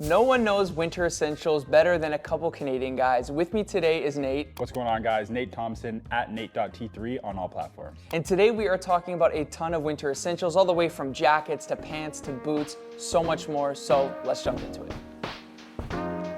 No one knows winter essentials better than a couple Canadian guys. With me today is Nate. What's going on, guys? Nate Thompson at Nate.T3 on all platforms. And today we are talking about a ton of winter essentials, all the way from jackets to pants to boots, so much more. So let's jump into it.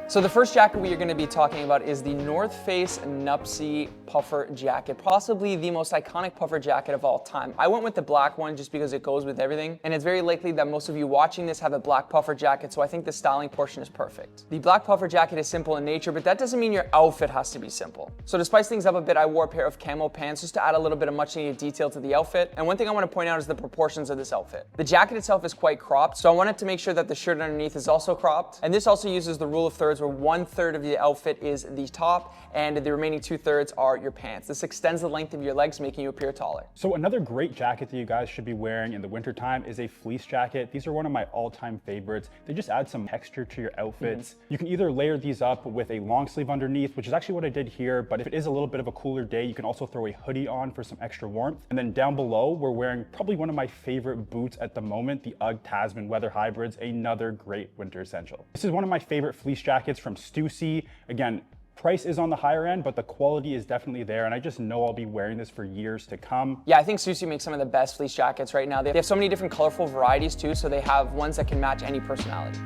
So the first jacket we are going to be talking about is the North Face Nuptse puffer jacket, possibly the most iconic puffer jacket of all time. I went with the black one just because it goes with everything, and it's very likely that most of you watching this have a black puffer jacket, so I think the styling portion is perfect. The black puffer jacket is simple in nature, but that doesn't mean your outfit has to be simple. So to spice things up a bit, I wore a pair of camo pants just to add a little bit of much needed detail to the outfit, and one thing I want to point out is the proportions of this outfit. The jacket itself is quite cropped, so I wanted to make sure that the shirt underneath is also cropped, and this also uses the rule of thirds, where 1/3 of the outfit is the top and the remaining 2/3 are your pants. This extends the length of your legs, making you appear taller. So another great jacket that you guys should be wearing in the wintertime is a fleece jacket. These are one of my all-time favorites. They just add some texture to your outfits. You can either layer these up with a long sleeve underneath, which is actually what I did here, but if it is a little bit of a cooler day, you can also throw a hoodie on for some extra warmth. And then down below, we're wearing probably one of my favorite boots at the moment, the UGG Tasman Weather Hybrids, another great winter essential. This is one of my favorite fleece jackets from Stussy. Again, price is on the higher end, but the quality is definitely there, and I just know I'll be wearing this for years to come. Yeah, I think Stussy makes some of the best fleece jackets right now. They have so many different colorful varieties too, so they have ones that can match any personality.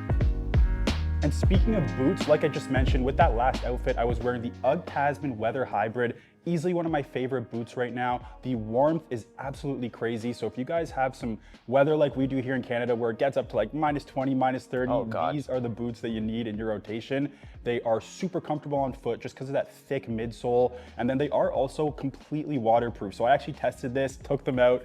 And speaking of boots, like I just mentioned, with that last outfit, I was wearing the UGG Tasman Weather Hybrid. Easily one of my favorite boots right now. The warmth is absolutely crazy. So if you guys have some weather like we do here in Canada, where it gets up to like -20, -30, these are the boots that you need in your rotation. They are super comfortable on foot just because of that thick midsole. And then they are also completely waterproof. So I actually tested this, took them out.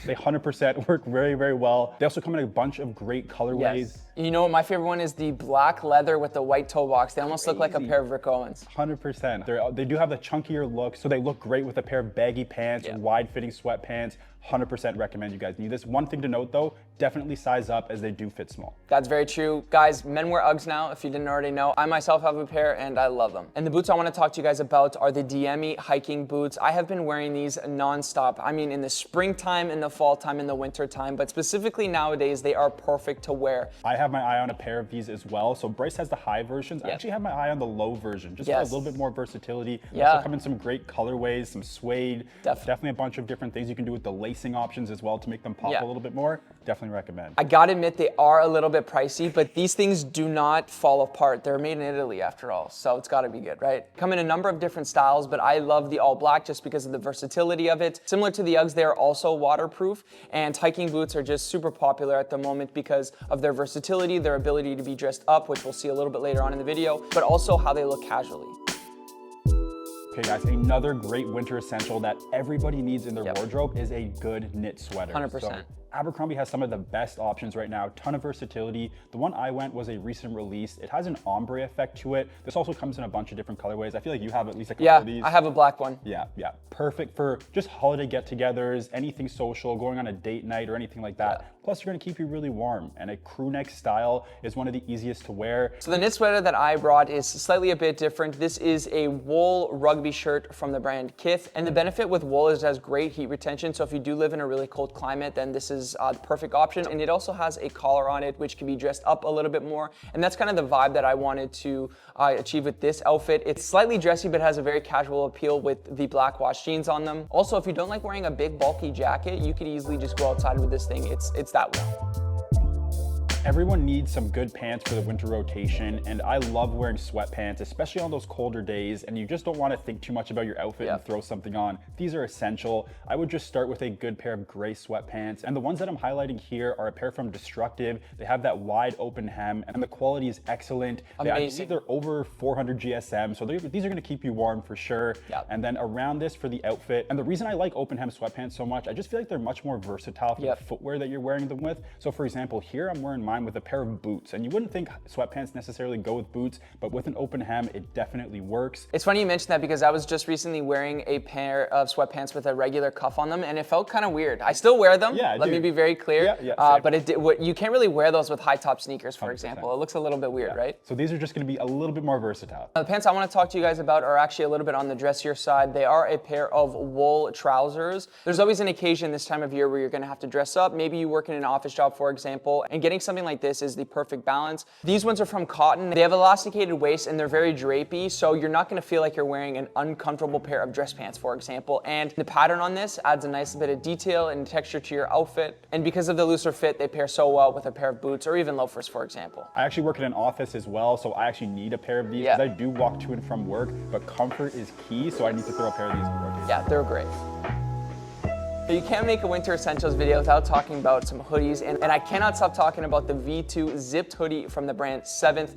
They 100% work very, very well. They also come in a bunch of great colorways. Yes. You know what my favorite one is? The black leather with the white toe box. They almost look like a pair of Rick Owens. 100%. They do have the chunkier look, so they look great with a pair of baggy pants, wide-fitting sweatpants. 100% recommend you guys need this. One thing to note though, definitely size up as they do fit small. That's very true. Guys, men wear Uggs now, if you didn't already know. I myself have a pair and I love them. And the boots I want to talk to you guys about are the Diemi hiking boots. I have been wearing these non-stop. I mean, in the springtime, in the fall time, in the winter time, but specifically nowadays, they are perfect to wear. I have my eye on a pair of these as well. So Bryce has the high versions. I actually have my eye on the low version, just for a little bit more versatility. Also come in some great colorways, some suede, definitely a bunch of different things you can do with the lacing options as well to make them pop a little bit more. Definitely recommend. I gotta admit, they are a little bit pricey, but these things do not fall apart. They're made in Italy after all, so it's gotta be good, right? Come in a number of different styles, but I love the all black just because of the versatility of it. Similar to the Uggs, they are also waterproof, and hiking boots are just super popular at the moment because of their versatility, their ability to be dressed up, which we'll see a little bit later on in the video, but also how they look casually. Okay guys, another great winter essential that everybody needs in their wardrobe is a good knit sweater. 100%. So Abercrombie has some of the best options right now, ton of versatility. The one I went was a recent release. It has an ombre effect to it. This also comes in a bunch of different colorways. I feel like you have at least a couple of these. I have a black one. Yeah. Perfect for just holiday get-togethers, anything social, going on a date night or anything like that. Plus, you're gonna keep you really warm, and a crew neck style is one of the easiest to wear. So the knit sweater that I brought is slightly a bit different. This is a wool rugby shirt from the brand Kith, and the benefit with wool is it has great heat retention, so if you do live in a really cold climate, then this is the perfect option. And it also has a collar on it, which can be dressed up a little bit more, and that's kind of the vibe that I wanted to achieve with this outfit. It's slightly dressy, but has a very casual appeal with the black wash jeans on them. Also, if you don't like wearing a big bulky jacket, you could easily just go outside with this thing. It's that way. Everyone needs some good pants for the winter rotation, and I love wearing sweatpants, especially on those colder days, and you just don't want to think too much about your outfit and throw something on. These are essential. I would just start with a good pair of gray sweatpants, and the ones that I'm highlighting here are a pair from Destructive. They have that wide open hem, and the quality is excellent. Amazing. They're over 400 GSM, so these are going to keep you warm for sure. And then around this for the outfit, and the reason I like open hem sweatpants so much, I just feel like they're much more versatile for the footwear that you're wearing them with. So for example, here I'm wearing mine with a pair of boots, and you wouldn't think sweatpants necessarily go with boots, but with an open hem, it definitely works. It's funny you mentioned that because I was just recently wearing a pair of sweatpants with a regular cuff on them, and it felt kind of weird. I still wear them, let me be very clear, but you can't really wear those with high top sneakers, for 100%. example. It looks a little bit weird, right? So these are just gonna be a little bit more versatile. The pants I want to talk to you guys about are actually a little bit on the dressier side. They are a pair of wool trousers. There's always an occasion this time of year where you're gonna have to dress up. Maybe you work in an office job, for example, and getting something something like this is the perfect balance. These ones are from cotton. They have elasticated waist and they're very drapey, so you're not gonna feel like you're wearing an uncomfortable pair of dress pants, for example. And the pattern on this adds a nice bit of detail and texture to your outfit. And because of the looser fit, they pair so well with a pair of boots or even loafers, for example. I actually work in an office as well, so I actually need a pair of these because I do walk to and from work, but comfort is key, so I need to throw a pair of these in the rotation. Yeah, they're great. You can't make a winter essentials video without talking about some hoodies, and I cannot stop talking about the V2 zipped hoodie from the brand 7th.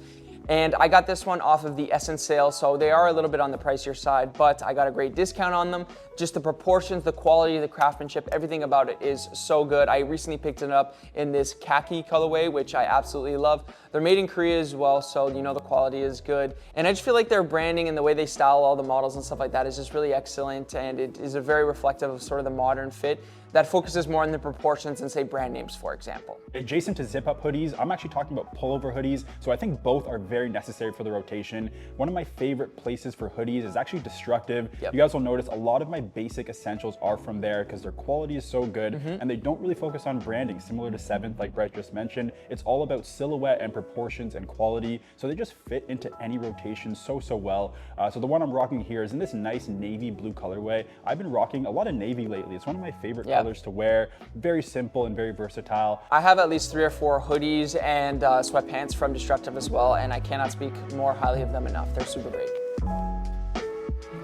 And I got this one off of the Essence sale, so they are a little bit on the pricier side, but I got a great discount on them. Just the proportions, the quality, the craftsmanship, everything about it is so good. I recently picked it up in this khaki colorway, which I absolutely love. They're made in Korea as well, so you know the quality is good. And I just feel like their branding and the way they style all the models and stuff like that is just really excellent, and it is a very reflective of sort of the modern fit that focuses more on the proportions than say brand names, for example. Adjacent to zip up hoodies, I'm actually talking about pullover hoodies. So I think both are very necessary for the rotation. One of my favorite places for hoodies is actually Destructive. You guys will notice a lot of my basic essentials are from there because their quality is so good and they don't really focus on branding, similar to 7th, like Bryce just mentioned. It's all about silhouette and proportions and quality. So they just fit into any rotation so well. So the one I'm rocking here is in this nice navy blue colorway. I've been rocking a lot of navy lately. It's one of my favorite colors to wear. Very simple and very versatile. I have at least 3 or 4 hoodies and sweatpants from Destructive as well, and I cannot speak more highly of them enough. They're super great.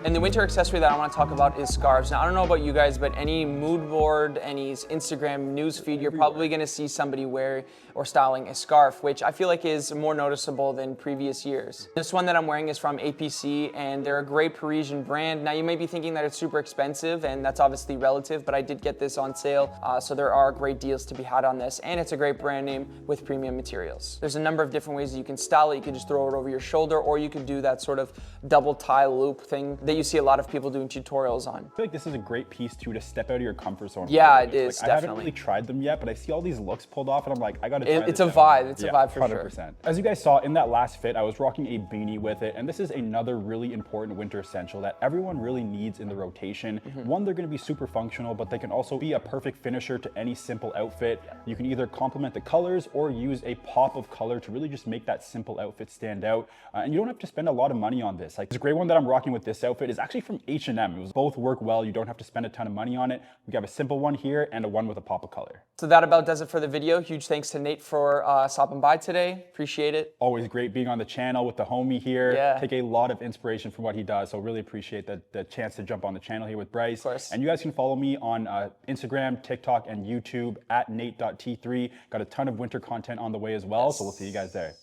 And the winter accessory that I want to talk about is scarves. Now, I don't know about you guys, but any mood board, any Instagram news feed, you're probably going to see somebody wear or styling a scarf, which I feel like is more noticeable than previous years. This one that I'm wearing is from APC, and they're a great Parisian brand. Now, you may be thinking that it's super expensive, and that's obviously relative, but I did get this on sale, so there are great deals to be had on this, and it's a great brand name with premium materials. There's a number of different ways that you can style it. You can just throw it over your shoulder, or you can do that sort of double tie loop thing that you see a lot of people doing tutorials on. I feel like this is a great piece too to step out of your comfort zone. Yeah, it is, like, I haven't really tried them yet, but I see all these looks pulled off and I'm like, I gotta try It's this a vibe. It's a vibe for 100%. sure. As you guys saw in that last fit, I was rocking a beanie with it, and this is another really important winter essential that everyone really needs in the rotation. One, they're gonna be super functional, but they can also be a perfect finisher to any simple outfit. You can either complement the colors or use a pop of color to really just make that simple outfit stand out. And you don't have to spend a lot of money on this. Like, this great one that I'm rocking with this outfit is actually from H&M. It was both work well. You don't have to spend a ton of money on it. We have a simple one here and a one with a pop of color. So that about does it for the video. Huge thanks to Nate for stopping by today. Appreciate it. Always great being on the channel with the homie here. Yeah. Take a lot of inspiration from what he does. So really appreciate the chance to jump on the channel here with Bryce. Of course. And you guys can follow me on Instagram, TikTok, and YouTube at Nate.T3. Got a ton of winter content on the way as well. So we'll see you guys there.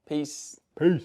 Peace. Peace.